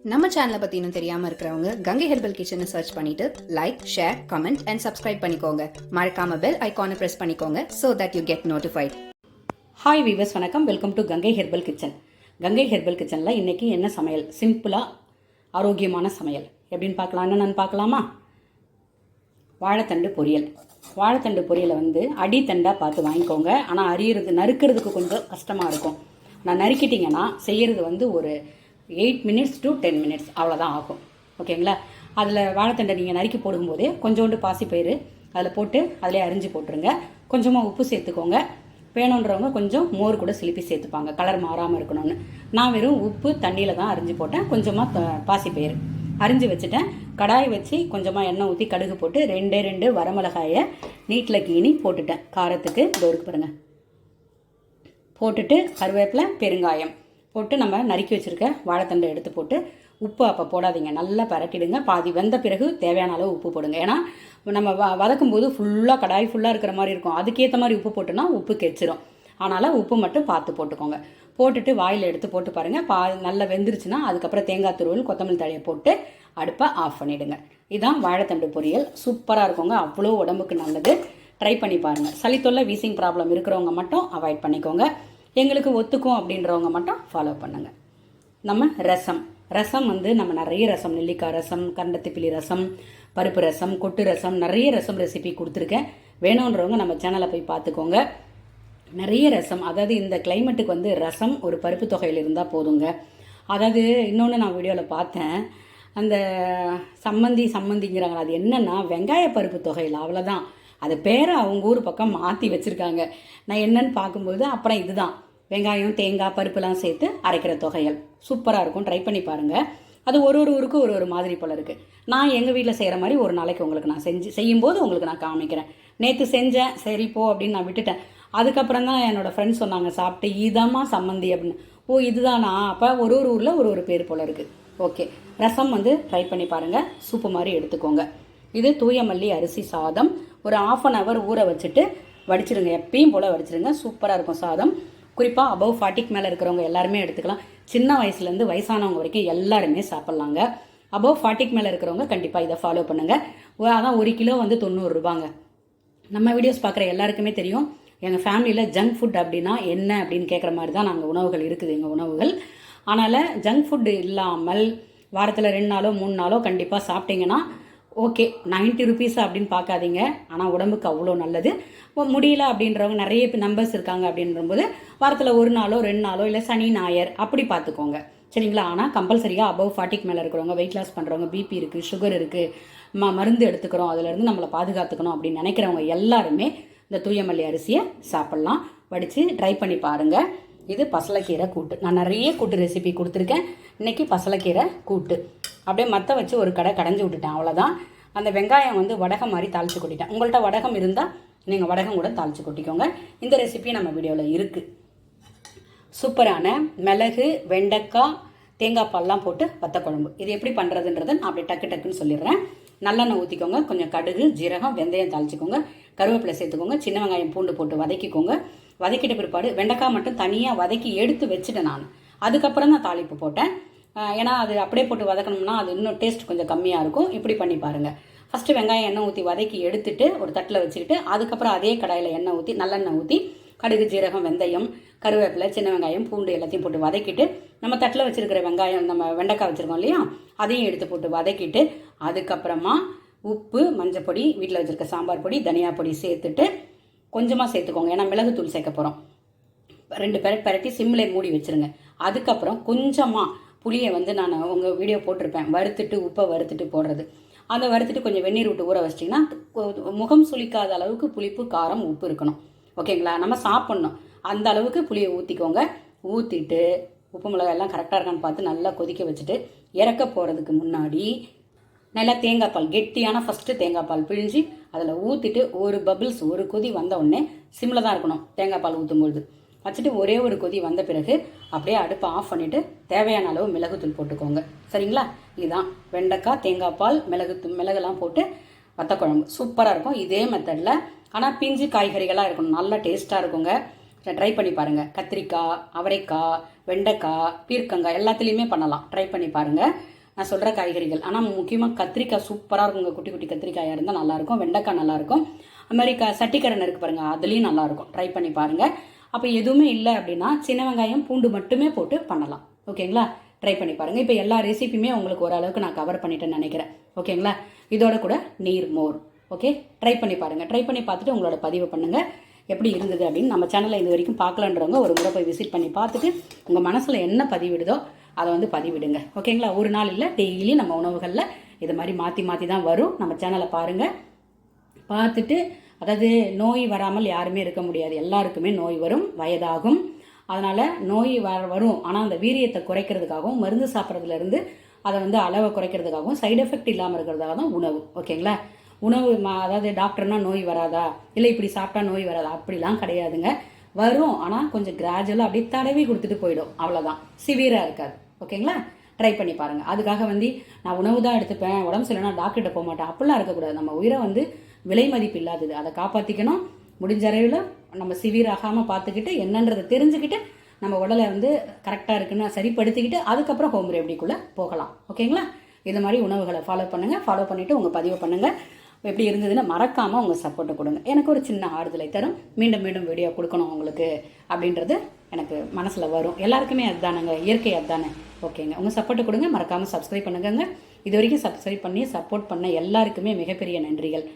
நம்ம சேனலை பற்றி இன்னும் தெரியாமல் இருக்கிறவங்க கங்கை ஹெர்பல் கிச்சனை சர்ச் பண்ணிட்டு like, share, comment and subscribe பண்ணிக்கோங்க. மறக்காம பெல் ஐகானை ப்ரெஸ் பண்ணிக்கோங்க so that you get notified. Hi viewers, வணக்கம். Welcome to Ganga herbal kitchen. Ganga herbal கிச்சனில் இன்றைக்கி என்ன சமையல்? சிம்பிளாக ஆரோக்கியமான சமையல் எப்படின்னு பார்க்கலாம். என்னென்னு பார்க்கலாமா? வாழைத்தண்டு பொரியல். வாழைத்தண்டு பொரியலை அடித்தண்டாக பார்த்து வாங்கிக்கோங்க. ஆனால் நறுக்கிறதுக்கு கொஞ்சம் கஷ்டமாக இருக்கும். நான் நறுக்கிட்டிங்கன்னா செய்கிறது ஒரு 8 minutes to 10 minutes அவ்வளோதான் ஆகும். ஓகேங்களா? அதில் வாழைத்தண்டை நீங்கள் நறுக்கி போடும்போதே கொஞ்சோண்டு பாசிப்பயிறு அதில் போட்டு அதிலே அரிஞ்சு போட்டுருங்க. கொஞ்சமாக உப்பு சேர்த்துக்கோங்க. வேணுன்றவங்க கொஞ்சம் மோர் கூட சிலிப்பி சேர்த்துப்பாங்க, கலர் மாறாமல் இருக்கணும்னு. நான் வெறும் உப்பு தண்ணியில் தான் அரிஞ்சு போட்டேன். கொஞ்சமாக பாசிப்பயிறு அரிஞ்சு வச்சுட்டேன். கடாய் வச்சு கொஞ்சமாக எண்ணெய் ஊற்றி கடுகு போட்டு 2 வரமிளகாயை நீட்டில் கீனி போட்டுட்டேன். காரத்துக்கு டோருக்கு பாருங்கள் போட்டுட்டு கருவேப்பிலை, பெருங்காயம் போட்டு நம்ம நறுக்கி வச்சுருக்க வாழைத்தண்டை எடுத்து போட்டு உப்பு அப்போ போடாதீங்க, நல்லா பரட்டிடுங்க. பாதி வெந்த பிறகு தேவையான அளவு உப்பு போடுங்க. ஏன்னா நம்ம வதக்கும் போது ஃபுல்லாக கடாய் ஃபுல்லாக இருக்கிற மாதிரி இருக்கும். அதுக்கேற்ற மாதிரி உப்பு போட்டோன்னா உப்பு கெச்சிரும். அதனால் உப்பு மட்டும் பார்த்து போட்டுக்கோங்க. போட்டுட்டு வாயில் எடுத்து போட்டு பாருங்கள். நல்லா வெந்துருச்சுன்னா அதுக்கப்புறம் தேங்காய் துருவல், கொத்தமல்லி தழையை போட்டு அடுப்பை ஆஃப் பண்ணிவிடுங்க. இதுதான் வாழைத்தண்டு பொரியல். சூப்பராக இருக்குங்க. அவ்வளோ உடம்புக்கு நல்லது. ட்ரை பண்ணி பாருங்கள். சளித்தொல்லை, வீசிங் ப்ராப்ளம் இருக்கிறவங்க மட்டும் அவாய்ட் பண்ணிக்கோங்க. எங்களுக்கு ஒத்துக்கும் அப்படின்றவங்க மட்டும் ஃபாலோ பண்ணுங்கள். நம்ம ரசம் நம்ம நிறைய ரசம், நெல்லிக்காய் ரசம், கண்டத்திப்பிலி ரசம், பருப்பு ரசம், கொட்டு ரசம், நிறைய ரசம் ரெசிபி கொடுத்துருக்கேன். வேணுன்றவங்க நம்ம சேனலை போய் பார்த்துக்கோங்க. நிறைய ரசம், அதாவது இந்த கிளைமேட்டுக்கு ரசம் ஒரு பருப்பு தொகையில் இருந்தால் போதுங்க. அதாவது இன்னொன்று நான் வீடியோவில் பார்த்தேன், அந்த சம்மந்திங்கிறாங்க. அது என்னென்னா வெங்காய பருப்பு தொகையில், அவ்வளோதான். அது பேரை அவங்க ஊர் பக்கம் மாற்றி வச்சுருக்காங்க. நான் என்னன்னு பார்க்கும்போது அப்புறம் இதுதான் வெங்காயம், தேங்காய், பருப்புலாம் சேர்த்து அரைக்கிற தொகையல். சூப்பராக இருக்கும். ட்ரை பண்ணி பாருங்கள். அது ஒரு ஊருக்கும் ஒரு மாதிரி போல் இருக்குது. நான் எங்கள் வீட்டில் செய்கிற மாதிரி ஒரு நாளைக்கு உங்களுக்கு நான் செய்யும்போது உங்களுக்கு நான் காமிக்கிறேன். நேற்று செஞ்சேன், சரி போ அப்படின்னு நான் விட்டுட்டேன். அதுக்கப்புறம் தான் என்னோடய ஃப்ரெண்ட்ஸ் சொன்னாங்க, சாப்பிட்டு இதாம்மா சம்மந்தி அப்படின்னு. ஓ இதுதானா? அப்போ ஒரு ஊரில் ஒரு பேர் போல் இருக்குது. ஓகே, ரசம் ட்ரை பண்ணி பாருங்கள். சூப்பு மாதிரி எடுத்துக்கோங்க. இது தூய மல்லி அரிசி சாதம். ஒரு 1/2 hour ஊற வச்சுட்டு வடிச்சிருங்க. எப்பயும் போல் வடிச்சிருங்க. சூப்பராக இருக்கும் சாதம். குறிப்பாக above 40க்கு மேலே இருக்கிறவங்க எல்லாருமே எடுத்துக்கலாம். சின்ன வயசுலேருந்து வயசானவங்க வரைக்கும் எல்லாருமே சாப்பிட்லாங்க. above 40க்கு மேலே இருக்கிறவங்க கண்டிப்பாக இதை ஃபாலோ பண்ணுங்கள். அதான் 1 கிலோ 90 ரூபாங்க. நம்ம வீடியோஸ் பார்க்குற எல்லாருக்குமே தெரியும், எங்கள் ஃபேமிலியில் ஜங்க் ஃபுட் அப்படின்னா என்ன அப்படின்னு கேட்குற மாதிரி தான் நாங்கள் உணவுகள் இருக்குது, எங்கள் உணவுகள். அதனால் ஜங்க் ஃபுட்டு இல்லாமல் வாரத்தில் 2 நாளோ 3 நாளோ கண்டிப்பாக சாப்பிட்டீங்கன்னா ஓகே. 90 rupees அப்படின்னு பார்க்காதீங்க. ஆனால் உடம்புக்கு அவ்வளோ நல்லது. முடியல அப்படின்றவங்க நிறைய நம்பர்ஸ் இருக்காங்க அப்படின்றபோது வாரத்தில் 1 நாளோ 2 நாளோ இல்லை சனி ஞாயிறு அப்படி பார்த்துக்கோங்க. சரிங்களா? ஆனால் கம்பல்சரியாக above 40க்கு மேலே இருக்கிறவங்க, வெயிட் லாஸ் பண்ணுறவங்க, பிபி இருக்குது, சுகர் இருக்குது, மருந்து எடுத்துக்கிறோம், அதுலேருந்து நம்மளை பாதுகாத்துக்கணும் அப்படின்னு நினைக்கிறவங்க எல்லாருமே இந்த தூயமல்லி அரிசியை சாப்பிட்லாம். வடித்து ட்ரை பண்ணி பாருங்கள். இது பசலைக்கீரை கூட்டு. நான் நிறைய கூட்டு ரெசிபி கொடுத்துருக்கேன். இன்றைக்கி பசலைக்கீரை கூட்டு அப்படியே மற்ற வச்சு ஒரு கடைஞ்சி விட்டுட்டேன், அவ்வளோதான். அந்த வெங்காயம் வடகம் மாதிரி தாளித்து கொட்டிட்டேன். உங்கள்கிட்ட வடகம் இருந்தால் நீங்கள் வடகம் கூட தாளித்து கொட்டிக்கோங்க. இந்த ரெசிபி நம்ம வீடியோவில் இருக்குது. சூப்பரான மிளகு, வெண்டைக்காய், தேங்காய் பால்லாம் போட்டு வத்த குழம்பு. இது எப்படி பண்ணுறதுன்றதை நான் அப்படியே டக்குன்னு சொல்லிடுறேன். நல்லெண்ணெய் ஊற்றிக்கோங்க. கொஞ்சம் கடுகு, ஜீரகம், வெந்தயம் தாளிச்சிக்கோங்க. கருவேப்பிலை சேர்த்துக்கோங்க. சின்ன வெங்காயம், பூண்டு போட்டு வதக்கிக்கோங்க. வதக்கிட்ட பிற்பாடு வெண்டைக்காய் மட்டும் தனியாக வதக்கி எடுத்து வச்சுட்டேன் நான். அதுக்கப்புறம் தான் தாளிப்பு போட்டேன். ஏன்னா அது அப்படியே போட்டு வதக்கணும்னா அது இன்னும் டேஸ்ட் கொஞ்சம் கம்மியாக இருக்கும். இப்படி பண்ணி பாருங்கள். ஃபஸ்ட்டு வெங்காயம் எண்ணெய் ஊற்றி வதக்கி எடுத்துட்டு ஒரு தட்டில் வச்சுக்கிட்டு அதுக்கப்புறம் அதே கடாயில் எண்ணெய் ஊற்றி நல்லெண்ணெய் ஊற்றி கடுகு, ஜீரகம், வெந்தயம், கருவேப்பிலை, சின்ன வெங்காயம், பூண்டு எல்லாத்தையும் போட்டு வதக்கிட்டு நம்ம தட்டில் வச்சுருக்கிற வெங்காயம், நம்ம வெண்டைக்காய் வச்சுருக்கோம் இல்லையா, அதையும் எடுத்து போட்டு வதக்கிட்டு அதுக்கப்புறமா உப்பு, மஞ்சப்பொடி, வீட்டில் வச்சுருக்க சாம்பார் பொடி, தனியா பொடி சேர்த்துட்டு கொஞ்சமாக சேர்த்துக்கோங்க. ஏன்னா மிளகுத்தூள் சேர்க்க போகிறோம். 2 பெரட்டி சிம்மில் மூடி வச்சுருங்க. அதுக்கப்புறம் கொஞ்சமாக புளியை நான் உங்கள் வீடியோ போட்டிருப்பேன், வறுத்துட்டு உப்பை வறுத்துட்டு போடுறது. அதை வறுத்துட்டு கொஞ்சம் வெந்நீர் விட்டு ஊற வச்சிட்டிங்கன்னா முகம் சுளிக்காத அளவுக்கு புளிப்பு, காரம், உப்பு இருக்கணும். ஓகேங்களா? நம்ம சாப்பிட்ணும் அந்த அளவுக்கு புளியை ஊற்றிக்கோங்க. ஊற்றிட்டு உப்பு மிளகாய் எல்லாம் கரெக்டாக இருக்கான்னு பார்த்து நல்லா கொதிக்க வச்சுட்டு இறக்க போகிறதுக்கு முன்னாடி நல்லா தேங்காய் பால், கெட்டியான ஃபஸ்ட்டு தேங்காய் பால் பிழிஞ்சு அதில் ஊற்றிட்டு ஒரு பபிள்ஸ், ஒரு கொதி வந்த உடனே சிம்மில் தான் இருக்கணும். தேங்காய் பால் ஊற்றும்பொழுது வச்சுட்டு ஒரே ஒரு கொதி வந்த பிறகு அப்படியே அடுப்பை ஆஃப் பண்ணிவிட்டு தேவையான அளவு மிளகுத்தூள் போட்டுக்கோங்க. சரிங்களா? இதுதான் வெண்டைக்காய், தேங்காய் பால், மிளகுலாம் போட்டு வத்த குழம்பு. சூப்பராக இருக்கும் இதே மெத்தடில். ஆனால் பிஞ்சு காய்கறிகளாக இருக்கணும், நல்லா டேஸ்ட்டாக இருக்குங்க. ட்ரை பண்ணி பாருங்கள். கத்திரிக்காய், அவரைக்காய், வெண்டைக்காய், பீர்க்கங்காய் எல்லாத்துலேயுமே பண்ணலாம். ட்ரை பண்ணி பாருங்கள். நான் சொல்கிற காய்கறிகள். ஆனால் முக்கியமாக கத்திரிக்காய் சூப்பராக இருக்குங்க. குட்டி குட்டி கத்திரிக்காயாக இருந்தால் நல்லாயிருக்கும். வெண்டைக்காய் நல்லாயிருக்கும். அது மாதிரி சட்டிக்கரன் இருக்குது பாருங்கள், அதுலேயும் நல்லாயிருக்கும். ட்ரை பண்ணி பாருங்கள். அப்போ எதுவுமே இல்லை அப்படின்னா சின்ன வெங்காயம், பூண்டு மட்டுமே போட்டு பண்ணலாம். ஓகேங்களா? ட்ரை பண்ணி பாருங்கள். இப்போ எல்லா ரெசிபியுமே உங்களுக்கு ஓரளவுக்கு நான் கவர் பண்ணிட்டேன்னு நினைக்கிறேன். ஓகேங்களா? இதோட கூட நீர் மோர். ஓகே, ட்ரை பண்ணி பாருங்கள். ட்ரை பண்ணி பார்த்துட்டு உங்களோட பதிவு பண்ணுங்கள் எப்படி இருந்தது அப்படின்னு. நம்ம சேனலை இது வரைக்கும் பார்க்கலன்றவங்க ஒரு முறை போய் விசிட் பண்ணி பார்த்துட்டு உங்கள் மனசில் என்ன பதிவிடுதோ அதை வந்து பதிவிடுங்க. ஓகேங்களா? ஒரு நாள் இல்லை, டெய்லி நம்ம உணவுகளில் இது மாதிரி மாற்றி மாற்றி தான் வரும். நம்ம சேனலை பாருங்கள். பார்த்துட்டு, அதாவது நோய் வராமல் யாருமே இருக்க முடியாது. எல்லாருக்குமே நோய் வரும், வயதாகும். அதனால் நோய் வரும். ஆனால் அந்த வீரியத்தை குறைக்கிறதுக்காகவும், மருந்து சாப்பிட்றதுலேருந்து அதை வந்து அளவை குறைக்கிறதுக்காகவும், சைடு எஃபெக்ட் இல்லாமல் இருக்கிறதுக்காக தான் உணவு. ஓகேங்களா? உணவு அதாவது டாக்டர்னா நோய் வராதா, இல்லை இப்படி சாப்பிட்டா நோய் வராதா, அப்படிலாம் கிடையாதுங்க. வரும், ஆனால் கொஞ்சம் கிராஜுவலாக அப்படியே தடவி கொடுத்துட்டு போயிடும். அவ்வளோதான், சிவியராக இருக்காது. ஓகேங்களா? ட்ரை பண்ணி பாருங்கள். அதுக்காக வந்து நான் உணவு தான் எடுத்துப்பேன், உடம்பு சரியில்லைனா டாக்டர்கிட்ட போக மாட்டேன், அப்படிலாம் இருக்கக்கூடாது. நம்ம உயிரை வந்து விலை மதிப்பு இல்லாதது, அதை காப்பாற்றிக்கணும். முடிஞ்ச அளவில் நம்ம சிவியர் ஆகாமல் பார்த்துக்கிட்டு, என்னன்றதை தெரிஞ்சுக்கிட்டு, நம்ம உடலை வந்து கரெக்டாக இருக்குன்னு சரிப்படுத்திக்கிட்டு அதுக்கப்புறம் ஹோம் ரெமடிக்குள்ளே போகலாம். ஓகேங்களா? இது மாதிரி உணவுகளை ஃபாலோ பண்ணுங்கள். ஃபாலோ பண்ணிவிட்டு உங்கள் பதிவு பண்ணுங்கள். எப்படி இருந்ததுன்னு மறக்காமல் உங்கள் சப்போர்ட்டை கொடுங்க. எனக்கு ஒரு சின்ன ஆறுதலை தரும். மீண்டும் மீண்டும் வீடியோ கொடுக்கணும் உங்களுக்கு அப்படின்றது எனக்கு மனசில் வரும். எல்லாருக்குமே அதுதானுங்க, இயற்கை அதுதானே. ஓகேங்க, உங்கள் சப்போர்ட்டை கொடுங்க. மறக்காமல் சப்ஸ்கிரைப் பண்ணுங்க. இது வரைக்கும் சப்ஸ்கிரைப் பண்ணி சப்போர்ட் பண்ண எல்லாருக்குமே மிகப்பெரிய நன்றிகள்.